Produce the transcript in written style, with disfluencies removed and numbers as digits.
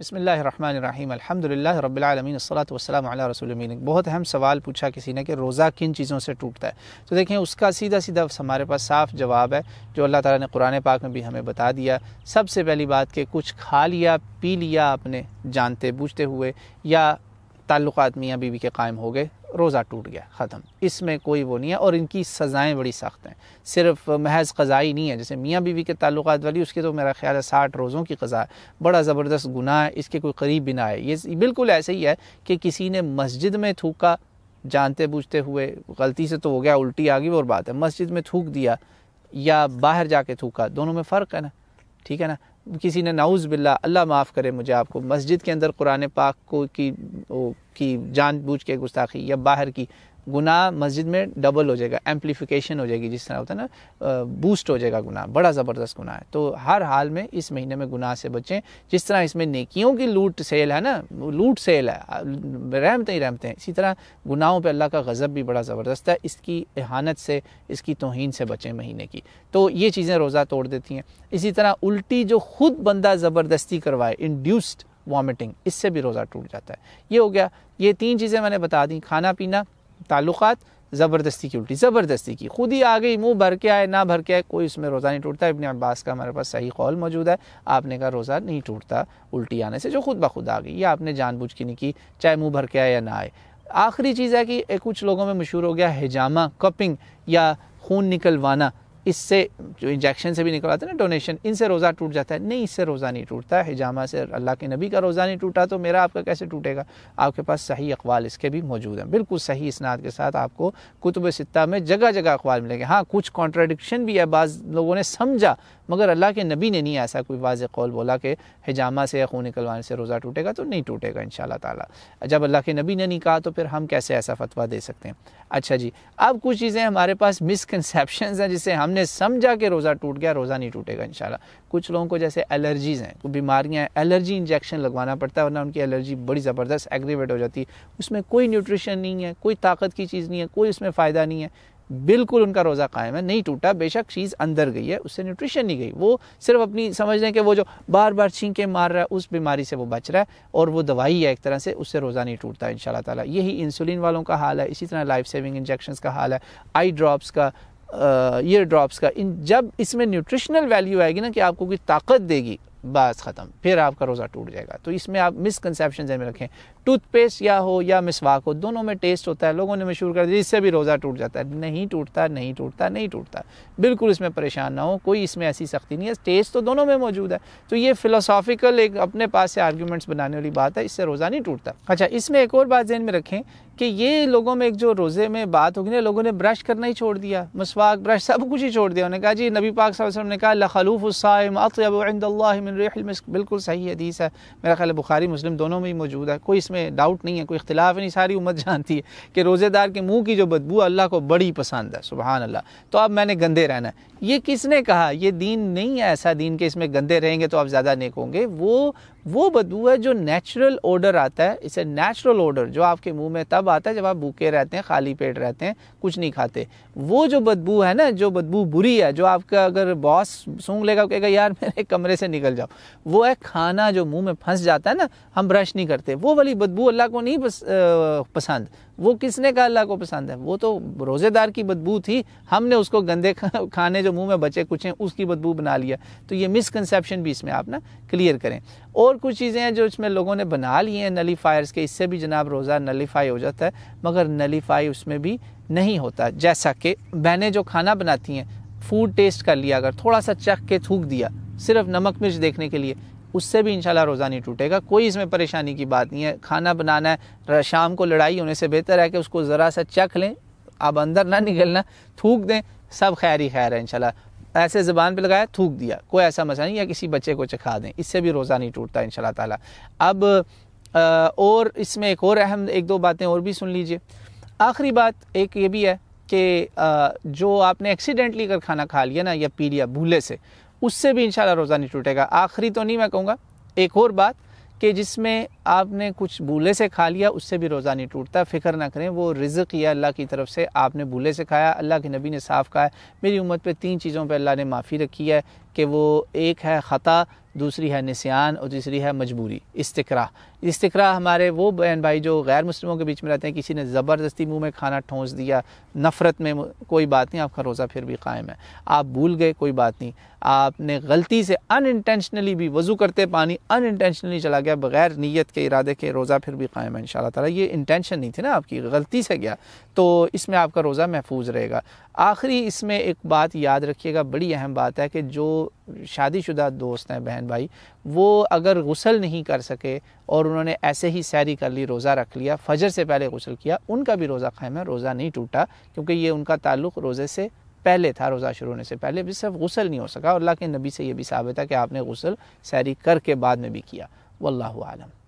बिस्मिल्लाहिर्रहमानिर्रहीम अल्हम्दुलिल्लाह रब्बिल आलमीन अस्सलातु वस्सलामु अला रसूलिल अमीन। बहुत अहम सवाल पूछा किसी ने कि रोज़ा किन चीज़ों से टूटता है। तो देखें, उसका सीधा सीधा हमारे पास साफ़ जवाब है जो अल्लाह ताला ने कुरान पाक में भी हमें बता दिया। सबसे पहली बात कि कुछ खा लिया पी लिया आपने जानते बूझते हुए, या ताल्लुकात मियाँ बीवी के कायम हो गए, रोज़ा टूट गया, ख़त्म। इसमें कोई वो नहीं है और इनकी सज़ाएँ बड़ी सख्त हैं। सिर्फ महज क़ज़ाई नहीं है, जैसे मियाँ बीवी के ताल्लुकात वाली, उसके तो मेरा ख्याल है 60 रोज़ों की क़ज़ा है। बड़ा ज़बरदस्त गुनाह है, इसके कोई करीब भी ना है। ये बिल्कुल ऐसे ही है कि किसी ने मस्जिद में थूका जानते बूझते हुए, गलती से तो हो गया, उल्टी आ गई और बात है, मस्जिद में थूक दिया या बाहर जाके थूका, दोनों में फ़र्क है ना, ठीक है ना। किसी ने नाउज़ बिल्ला, अल्लाह माफ़ करे मुझे आपको, मस्जिद के अंदर कुरान पाक को की जानबूझ के गुस्ताखी या बाहर की, गुनाह मस्जिद में डबल हो जाएगा, एम्प्लीफिकेशन हो जाएगी, जिस तरह होता है ना, बूस्ट हो जाएगा गुनाह, बड़ा ज़बरदस्त गुनाह है। तो हर हाल में इस महीने में गुनाह से बचें। जिस तरह इसमें नेकियों की लूट सेल है ना, लूट सेल है, रहमतें ही रहमतें हैं, इसी तरह गुनाहों पे अल्लाह का गज़ब भी बड़ा ज़बरदस्त है। इसकी इहानत से, इसकी तौहीन से बचें महीने की। तो ये चीज़ें रोज़ा तोड़ देती हैं। इसी तरह उल्टी जो खुद बंदा ज़बरदस्ती करवाए, इंड्यूस्ड वॉमिटिंग, इससे भी रोज़ा टूट जाता है। ये हो गया, ये 3 चीज़ें मैंने बता दी, खाना पीना, ताल्लुकात, ज़बरदस्ती की उल्टी, ज़बरदस्ती की खुद ही आ गई, मुंह भर के आए ना भर के आए, कोई उसमें रोज़ा नहीं टूटता। इब्न अब्बास का हमारे पास सही कौल मौजूद है, आपने कहा रोज़ा नहीं टूटता उल्टी आने से, जो खुद ब खुद आ गई, या आपने जानबूझ के नहीं की, चाहे मुंह भर के आए या ना आए। आखिरी चीज़ है कि कुछ लोगों में मशहूर हो गया हिजामा, कपिंग या खून निकलवाना, इससे जो इंजेक्शन से भी निकलवाते हैं ना, डोनेशन, इनसे रोज़ा टूट जाता है। नहीं, इससे रोज़ा नहीं टूटता। हिजामा से अल्लाह के नबी का रोज़ा नहीं टूटा, तो मेरा आपका कैसे टूटेगा। आपके पास सही अक़वाल इसके भी मौजूद हैं, बिल्कुल सही इस्नाद के साथ आपको कुतुब सित्ता में जगह जगह अक़वाल मिलेंगे। हाँ, कुछ कॉन्ट्राडिक्शन भी है, बाज़ लोगों ने समझा, मगर अल्लाह के नबी ने नहीं ऐसा कोई वाज़ेह कौल बोला कि हिजामा से या खून निकलवाने से रोज़ा टूटेगा, तो नहीं टूटेगा इंशाअल्लाह ताला। जब अल्लाह के नबी ने नहीं कहा तो फिर हम कैसे ऐसा फतवा दे सकते हैं। अच्छा जी, अब कुछ चीज़ें हमारे पास मिसकंसेप्शंस हैं, जिससे हमने समझा कि रोज़ा टूट गया, रोज़ा नहीं टूटेगा इंशाअल्लाह। कुछ लोगों को जैसे एलर्जीज़ हैं, कोई बीमारियाँ हैं, एलर्जी इंजेक्शन लगवाना पड़ता है, वरना उनकी एलर्जी बड़ी ज़बरदस्त एग्रीवेट हो जाती है। उसमें कोई न्यूट्रिशन नहीं है, कोई ताकत की चीज़ नहीं है, कोई उसमें फ़ायदा नहीं है, बिल्कुल उनका रोज़ा कायम है, नहीं टूटा। बेशक चीज़ अंदर गई है, उससे न्यूट्रिशन नहीं गई, वो सिर्फ अपनी समझ लें कि वो जो बार बार छींके मार रहा है, उस बीमारी से वो बच रहा है, और वो दवाई है एक तरह से, उससे रोज़ा नहीं टूटता इंशाअल्लाह ताला। यही इंसुलिन वालों का हाल है, इसी तरह लाइफ सेविंग इंजेक्शंस का हाल है, आई ड्रॉप्स का, ईयर ड्रॉप्स का। जब इसमें न्यूट्रिशनल वैल्यू आएगी ना, कि आपको कोई ताकत देगी, बस ख़त्म, फिर आपका रोज़ा टूट जाएगा। तो इसमें आप मिसकंसेप्शन में रखें। टूथपेस्ट या हो या मिसवाक हो, दोनों में टेस्ट होता है, लोगों ने मशहूर कर दिया इससे भी रोज़ा टूट जाता है। नहीं टूटता, नहीं टूटता, नहीं टूटता, बिल्कुल इसमें परेशान ना हो, कोई इसमें ऐसी सख्ती नहीं है, टेस्ट तो दोनों में मौजूद है। तो ये फ़िलोसॉफिकल एक अपने पास से आर्ग्यूमेंट्स बनाने वाली बात है, इससे रोज़ा नहीं टूटता। अच्छा, इसमें एक और बात ज़हन में रखें कि ये लोगों में एक जो रोज़े में बात होगी ना, लोगों ने ब्रश करना ही छोड़ दिया, मसवाक, ब्रश, सब कुछ ही छोड़ दिया। उन्होंने कहा जी नबी पाक सल्लल्लाहु अलैहि वसल्लम ने कहा लखलूफ़ुस्साइम अत्यबु इंदल्लाहि मिन रिहिल मिस्क, बिल्कुल सही हदीस है, मेरा ख्याल है बुखारी मुस्लिम दोनों में ही मौजूद है, कोई इसमें डाउट नहीं है, कोई इख्तिलाफ नहीं। सारी उम्मत जानती है कि रोज़ेदार के मुंह की जो बदबू अल्लाह को बड़ी पसंद है, सुभान अल्लाह। तो अब मैंने गंदे रहना है, ये किसने कहा? ये दीन नहीं है ऐसा दीन के इसमें गंदे रहेंगे तो आप ज़्यादा नेक होंगे। वो बदबू है जो नेचुरल ओडर आता है, इसे नेचुरल ओडर जो आपके मुंह में तब आता है जब आप भूखे रहते हैं, खाली पेट रहते हैं, कुछ नहीं खाते। वो जो बदबू है ना, जो बदबू बुरी है, जो आपका अगर बॉस सूंघ लेगा, कहेगा यार मेरे कमरे से निकल जाओ, वो है खाना जो मुंह में फंस जाता है ना, हम ब्रश नहीं करते, वो वाली बदबू अल्लाह को नहीं पसंद। वो किसने कहा अल्लाह को पसंद है? वो तो रोज़ेदार की बदबू थी, हमने उसको गंदे खाने जो मुंह में बचे कुछ हैं उसकी बदबू बना लिया। तो ये मिसकंसेप्शन भी इसमें आप ना क्लियर करें। और कुछ चीज़ें हैं जो इसमें लोगों ने बना ली हैं नलीफायर्स के, इससे भी जनाब रोज़ा नलीफाई हो जाता है, मगर नलीफाई उसमें भी नहीं होता। जैसा कि बहनें जो खाना बनाती हैं, फूड टेस्ट कर लिया, अगर थोड़ा सा चख के थूक दिया सिर्फ नमक मिर्च देखने के लिए, उससे भी इंशाल्लाह रोज़ा नहीं टूटेगा। कोई इसमें परेशानी की बात नहीं है। खाना बनाना है, शाम को लड़ाई होने से बेहतर है कि उसको ज़रा सा चख लें, अब अंदर ना निकलना, थूक दें, सब खैर ही खैर है इंशाल्लाह। ऐसे ज़बान पे लगाया, थूक दिया, कोई ऐसा मसला नहीं, या किसी बच्चे को चखा दें, इससे भी रोज़ा नहीं टूटता इंशाल्लाह ताला। अब और इसमें एक और अहम एक दो बातें और भी सुन लीजिए। आखिरी बात एक ये भी है कि जो आपने एक्सीडेंटली अगर खाना खा लिया ना या पी लिया भूले से, उससे भी इंशाल्लाह रोज़ा नहीं टूटेगा। आखिरी तो नहीं मैं कहूँगा, एक और बात कि जिसमें आपने कुछ भूले से खा लिया, उससे भी रोज़ा नहीं टूटता। फ़िक्र ना करें, वो रिज़्क़ या अल्लाह की तरफ से, आपने भूले से खाया, अल्लाह के नबी ने साफ़ कहा है, मेरी उम्मत पे 3 चीज़ों पे अल्लाह ने माफ़ी रखी है कि वो एक है ख़ता दूसरी है निस्यान और तीसरी है मजबूरी, इस्तिक्राह हमारे वो बहन भाई जो गैर मुस्लिमों के बीच में रहते हैं, किसी ने ज़बरदस्ती मुंह में खाना ठोंस दिया, नफ़रत में, कोई बात नहीं, आपका रोज़ा फिर भी कायम है। आप भूल गए, कोई बात नहीं, आपने गलती से अनइंटेंशनली भी वज़ू करते पानी अनइंटेंशनली चला गया बग़ैर नीयत के इरादे के, रोज़ा फिर भी कायम है इंशाअल्लाह ताला। ये इंटेंशन नहीं थी ना आपकी, गलती से गया, तो इसमें आपका रोज़ा महफूज रहेगा। आखिरी इसमें एक बात याद रखिएगा, बड़ी अहम बात है कि जो शादीशुदा दोस्त हैं बहन भाई, वो अगर गुस्ल नहीं कर सके और उन्होंने ऐसे ही सैरी कर ली, रोज़ा रख लिया, फजर से पहले गुस्ल किया, उनका भी रोज़ा कायम है, रोज़ा नहीं टूटा, क्योंकि ये उनका ताल्लुक़ रोज़े से पहले था, रोज़ा शुरू होने से पहले भी सिर्फ गुस्ल नहीं हो सका। और अल्लाह के नबी से ये भी साबित है कि आपने गुस्ल सैरी करके बाद में भी किया। वल्लाहु आलम।